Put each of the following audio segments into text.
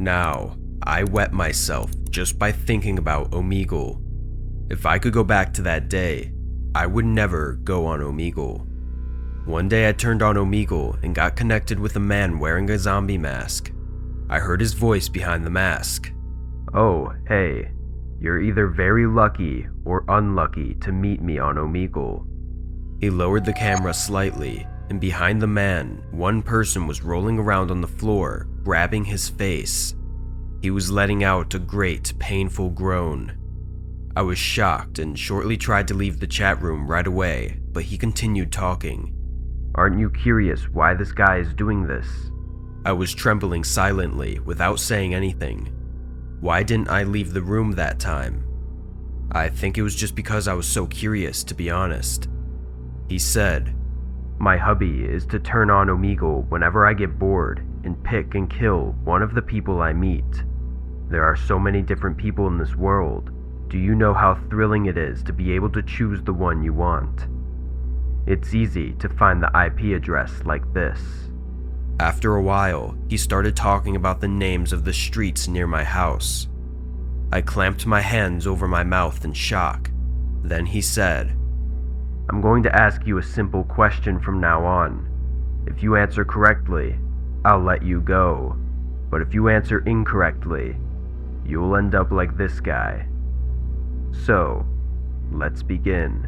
Now, I wet myself just by thinking about Omegle. If I could go back to that day, I would never go on Omegle. One day I turned on Omegle and got connected with a man wearing a zombie mask. I heard his voice behind the mask. "Oh, hey, you're either very lucky or unlucky to meet me on Omegle." He lowered the camera slightly, and behind the man, one person was rolling around on the floor, grabbing his face. He was letting out a great, painful groan. I was shocked and shortly tried to leave the chat room right away, but he continued talking. "Aren't you curious why this guy is doing this?" I was trembling silently without saying anything. Why didn't I leave the room that time? I think it was just because I was so curious, to be honest. He said, "My hobby is to turn on Omegle whenever I get bored and pick and kill one of the people I meet. There are so many different people in this world. Do you know how thrilling it is to be able to choose the one you want? It's easy to find the IP address like this." After a while, he started talking about the names of the streets near my house. I clamped my hands over my mouth in shock. Then he said, "I'm going to ask you a simple question from now on. If you answer correctly, I'll let you go. But if you answer incorrectly, you'll end up like this guy. So, let's begin.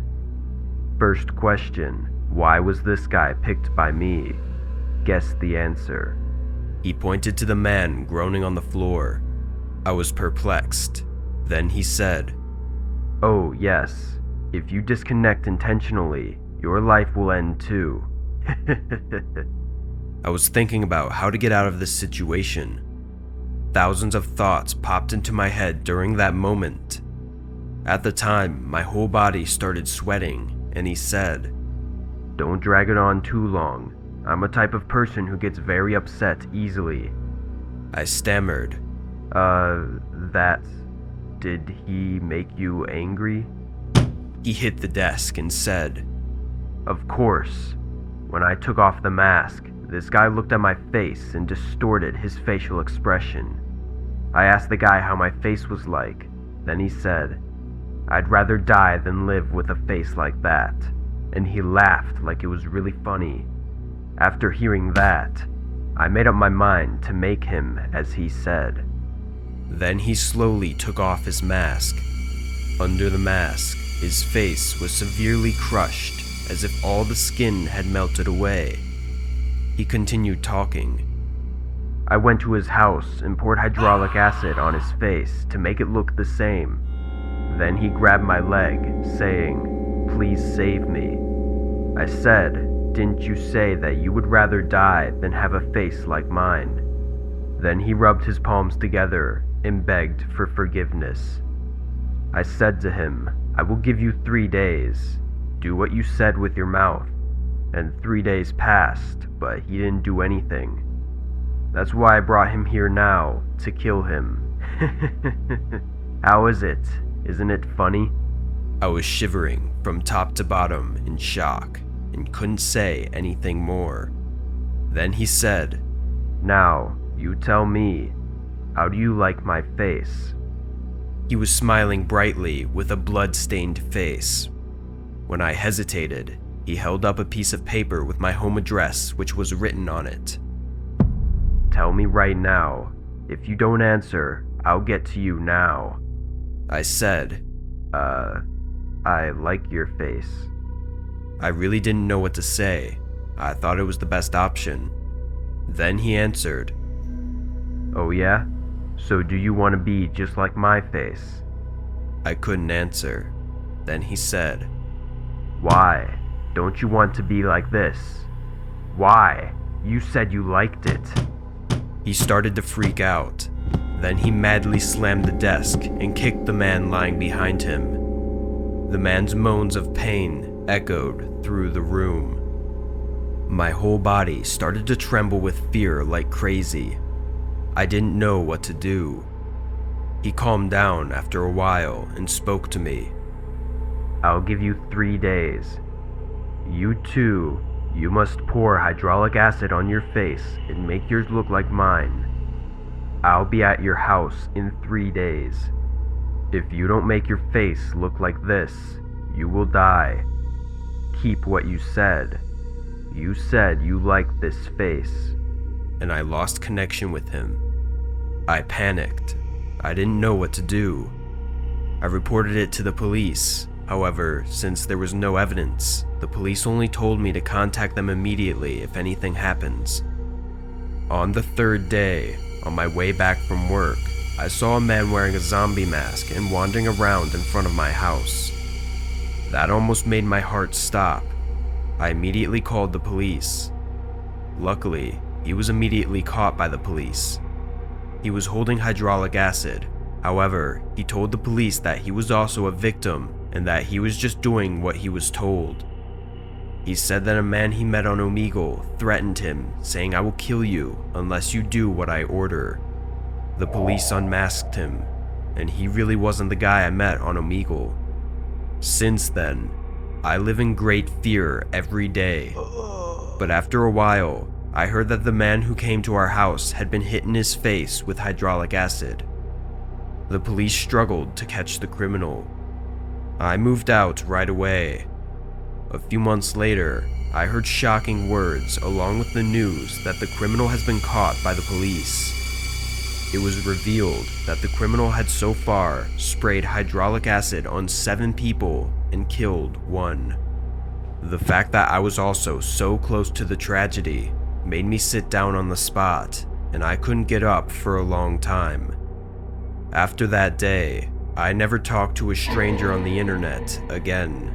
First question, why was this guy picked by me? Guess the answer." He pointed to the man groaning on the floor. I was perplexed. Then he said, "Oh yes, if you disconnect intentionally, your life will end too." I was thinking about how to get out of this situation. Thousands of thoughts popped into my head during that moment. At the time, my whole body started sweating, and he said, "Don't drag it on too long. I'm a type of person who gets very upset easily." I stammered, Did he make you angry?" He hit the desk and said, "Of course. When I took off the mask, this guy looked at my face and distorted his facial expression. I asked the guy how my face was like. Then he said, 'I'd rather die than live with a face like that.' And he laughed like it was really funny. After hearing that, I made up my mind to make him as he said." Then he slowly took off his mask. Under the mask, his face was severely crushed, as if all the skin had melted away. He continued talking. "I went to his house and poured hydraulic acid on his face to make it look the same. Then he grabbed my leg, saying, 'Please save me.' I said, 'Didn't you say that you would rather die than have a face like mine?' Then he rubbed his palms together and begged for forgiveness. I said to him, 'I will give you 3 days. Do what you said with your mouth.' And 3 days passed, but he didn't do anything. That's why I brought him here now, to kill him." How is it? Isn't it funny? I was shivering from top to bottom in shock and couldn't say anything more. Then he said, "Now, you tell me, how do you like my face?" He was smiling brightly with a blood-stained face. When I hesitated, he held up a piece of paper with my home address, which was written on it. "Tell me right now. If you don't answer, I'll get to you now." I said, I like your face." I really didn't know what to say. I thought it was the best option. Then he answered, "Oh yeah? So do you want to be just like my face?" I couldn't answer. Then he said, "Why? Don't you want to be like this? Why? You said you liked it." He started to freak out. Then he madly slammed the desk and kicked the man lying behind him. The man's moans of pain echoed through the room. My whole body started to tremble with fear like crazy. I didn't know what to do. He calmed down after a while and spoke to me. "I'll give you 3 days. You too, you must pour hydraulic acid on your face and make yours look like mine. I'll be at your house in 3 days. If you don't make your face look like this, you will die. Keep what you said. You said you liked this face." And I lost connection with him. I panicked. I didn't know what to do. I reported it to the police. However, since there was no evidence, the police only told me to contact them immediately if anything happens. On the 3rd day, on my way back from work, I saw a man wearing a zombie mask and wandering around in front of my house. That almost made my heart stop. I immediately called the police. Luckily, he was immediately caught by the police. He was holding hydraulic acid. However, he told the police that he was also a victim and that he was just doing what he was told. He said that a man he met on Omegle threatened him, saying, "I will kill you unless you do what I order." The police unmasked him, and he really wasn't the guy I met on Omegle. Since then, I live in great fear every day. But after a while, I heard that the man who came to our house had been hit in his face with hydraulic acid. The police struggled to catch the criminal. I moved out right away. A few months later, I heard shocking words along with the news that the criminal has been caught by the police. It was revealed that the criminal had so far sprayed hydraulic acid on 7 people and killed 1. The fact that I was also so close to the tragedy made me sit down on the spot, and I couldn't get up for a long time. After that day, I never talked to a stranger on the internet again.